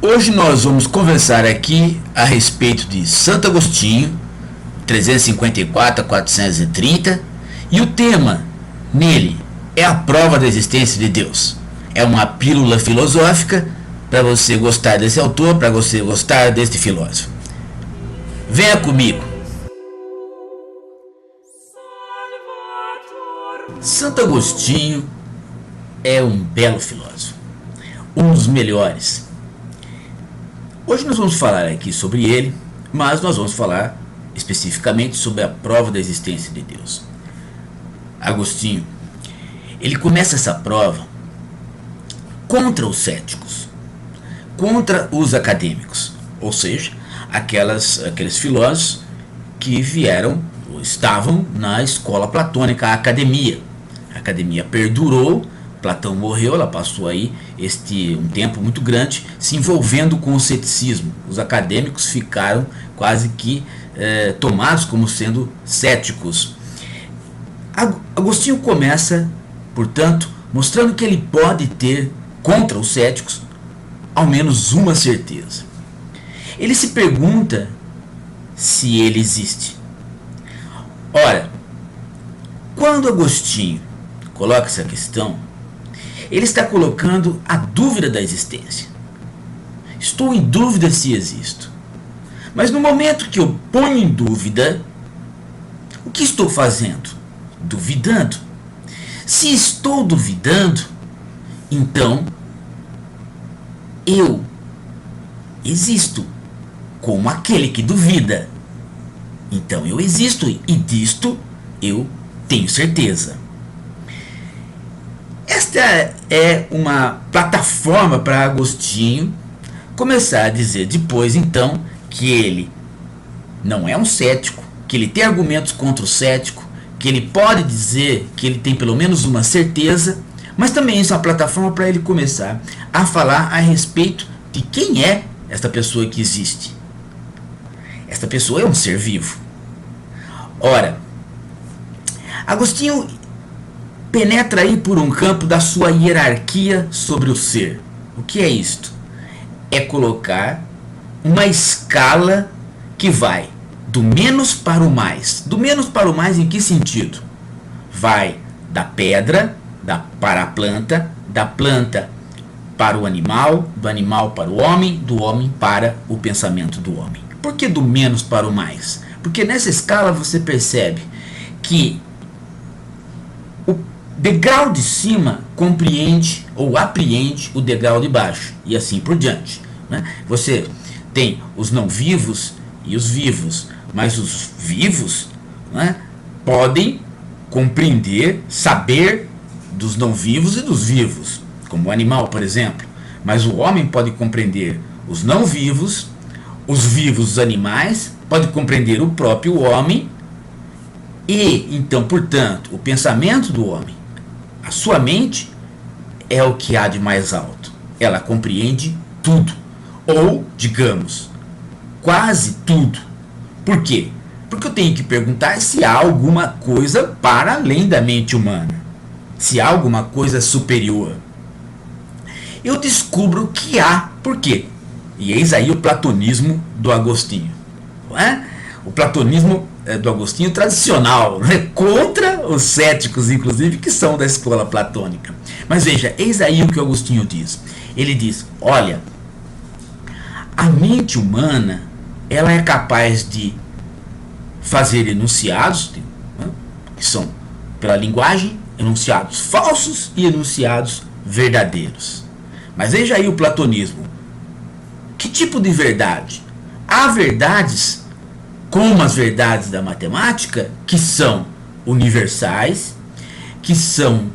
Hoje nós vamos conversar aqui a respeito de Santo Agostinho, 354 a 430, e o tema nele é a prova da existência de Deus. É uma pílula filosófica para você gostar desse autor, para você gostar deste filósofo. Venha comigo. Santo Agostinho é um belo filósofo, um dos melhores. Hoje nós vamos falar aqui sobre ele, mas nós vamos falar especificamente sobre a prova da existência de Deus. Agostinho, ele começa essa prova contra os céticos, contra os acadêmicos, ou seja, aqueles filósofos que vieram ou estavam na escola platônica, a academia. A academia perdurou, Platão morreu, ela passou aí um tempo muito grande se envolvendo com o ceticismo. Os acadêmicos ficaram quase que tomados como sendo céticos. Agostinho começa, portanto, mostrando que ele pode ter contra os céticos ao menos uma certeza. Ele se pergunta se ele existe. Ora, quando Agostinho coloca essa questão, ele está colocando a dúvida da existência. Estou em dúvida se existo. Mas no momento que eu ponho em dúvida, o que estou fazendo? Duvidando. Se estou duvidando, então eu existo como aquele que duvida. Então eu existo e disto eu tenho certeza. Esta é uma plataforma para Agostinho começar a dizer depois então que ele não é um cético, que ele tem argumentos contra o cético, que ele pode dizer que ele tem pelo menos uma certeza, mas também isso é uma plataforma para ele começar a falar a respeito de quem é esta pessoa que existe. Esta pessoa é um ser vivo. Ora, Agostinho penetra aí por um campo da sua hierarquia sobre o ser. O que é isto? É colocar uma escala que vai do menos para o mais. Do menos para o mais em que sentido? Vai da pedra para a planta, da planta para o animal, do animal para o homem, do homem para o pensamento do homem. Por que do menos para o mais? Porque nessa escala você percebe que o degrau de cima compreende ou apreende o degrau de baixo e assim por diante, né? Você tem os não vivos e os vivos, mas os vivos, né, podem compreender, saber dos não vivos e dos vivos, como o animal, por exemplo. Mas o homem pode compreender os não vivos, os vivos, os animais, pode compreender o próprio homem e, então, portanto, o pensamento do homem, a sua mente é o que há de mais alto. Ela compreende tudo, ou, digamos, quase tudo. Por quê? Porque eu tenho que perguntar se há alguma coisa para além da mente humana, se há alguma coisa superior. Eu descubro que há. Por quê? E eis aí o platonismo do Agostinho. Não é? O platonismo do Agostinho tradicional, né? Contra os céticos, inclusive, que são da escola platônica. Mas veja, eis aí o que o Agostinho diz. Ele diz, olha, a mente humana, ela é capaz de fazer enunciados, né, que são, pela linguagem, enunciados falsos e enunciados verdadeiros. Mas veja aí o platonismo. Que tipo de verdade? Há verdades, como as verdades da matemática, que são universais, que são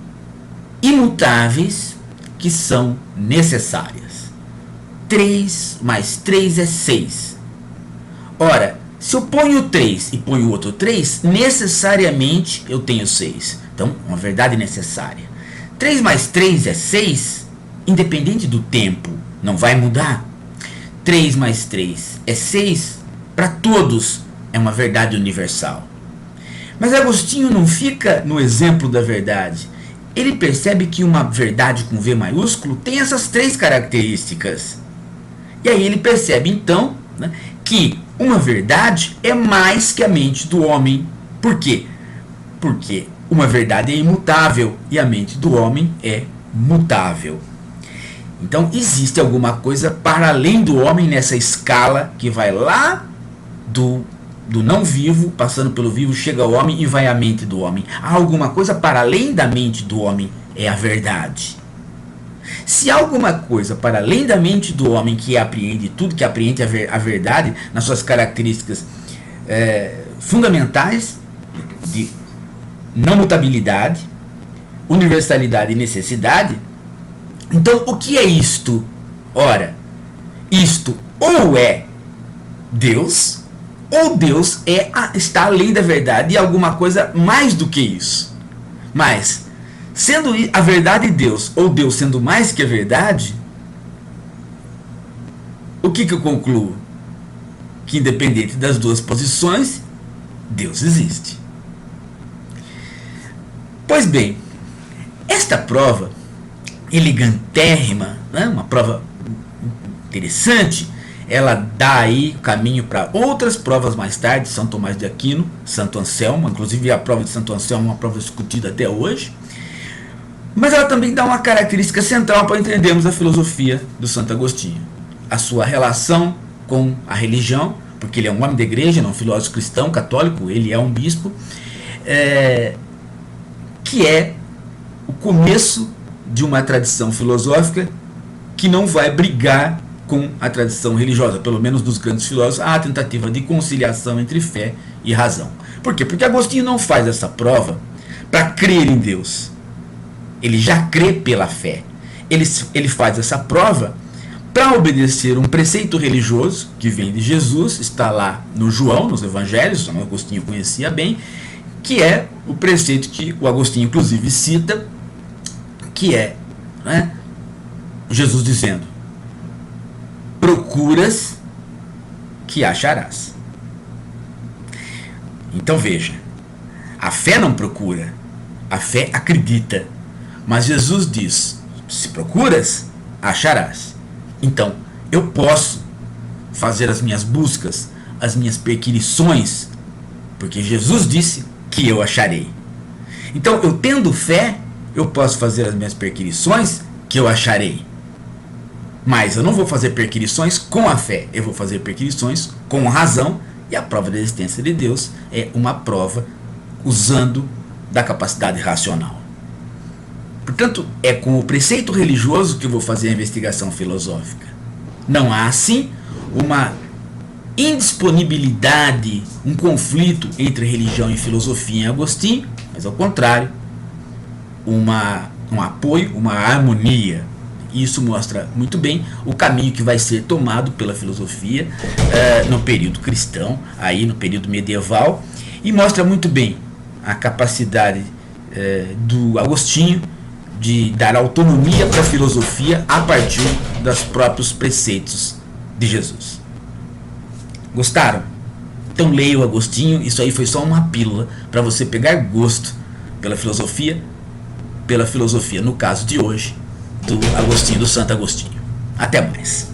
imutáveis, que são necessárias. 3 mais 3 é 6. Ora, se eu ponho 3 e ponho outro 3, necessariamente eu tenho 6. Então, uma verdade necessária. 3 mais 3 é 6, independente do tempo, não vai mudar. 3 mais 3 é 6, para todos é uma verdade universal. Mas Agostinho não fica no exemplo da verdade. Ele percebe que uma verdade com V maiúsculo tem essas 3 características. E aí ele percebe então, né, que uma verdade é mais que a mente do homem. Por quê? Porque uma verdade é imutável e a mente do homem é mutável. Então existe alguma coisa para além do homem nessa escala que vai lá do não vivo, passando pelo vivo, chega ao homem e vai à mente do homem. Há alguma coisa para além da mente do homem, é a verdade. Se há alguma coisa para além da mente do homem que apreende tudo, que apreende a verdade nas suas características fundamentais de não mutabilidade, universalidade e necessidade, então o que é isto? Ora, isto ou é Deus, ou Deus está além da verdade e alguma coisa mais do que isso. Mas, sendo a verdade Deus, ou Deus sendo mais que a verdade, o que eu concluo? Que independente das duas posições, Deus existe. Pois bem, esta prova elegantérrima, né, uma prova interessante, ela dá aí caminho para outras provas mais tarde, São Tomás de Aquino, Santo Anselmo, inclusive a prova de Santo Anselmo é uma prova discutida até hoje, mas ela também dá uma característica central para entendermos a filosofia do Santo Agostinho, a sua relação com a religião, porque ele é um homem da igreja, não um filósofo cristão, católico, ele é um bispo, que é o começo de uma tradição filosófica que não vai brigar com a tradição religiosa, pelo menos dos grandes filósofos, há a tentativa de conciliação entre fé e razão. Por quê? Porque Agostinho não faz essa prova para crer em Deus. Ele já crê pela fé. Ele faz essa prova para obedecer um preceito religioso que vem de Jesus, está lá no João, nos Evangelhos, o Agostinho conhecia bem, que é o preceito que o Agostinho inclusive cita, que é, né, Jesus dizendo: procuras que acharás. Então veja, a fé não procura, a fé acredita, mas Jesus diz: se procuras, acharás. Então eu posso fazer as minhas buscas, as minhas perquirições, porque Jesus disse que eu acharei. Então eu tendo fé, eu posso fazer as minhas perquirições que eu acharei. Mas eu não vou fazer perquirições com a fé, eu vou fazer perquirições com a razão, e a prova da existência de Deus é uma prova usando da capacidade racional. Portanto, é com o preceito religioso que eu vou fazer a investigação filosófica. Não há, assim, uma indisponibilidade, um conflito entre religião e filosofia em Agostinho, mas ao contrário, um apoio, uma harmonia. Isso mostra muito bem o caminho que vai ser tomado pela filosofia no período cristão, aí no período medieval, e mostra muito bem a capacidade do Agostinho de dar autonomia para a filosofia a partir dos próprios preceitos de Jesus. Gostaram? Então leia o Agostinho, isso aí foi só uma pílula para você pegar gosto pela filosofia, no caso de hoje, do Agostinho, do Santo Agostinho. Até mais.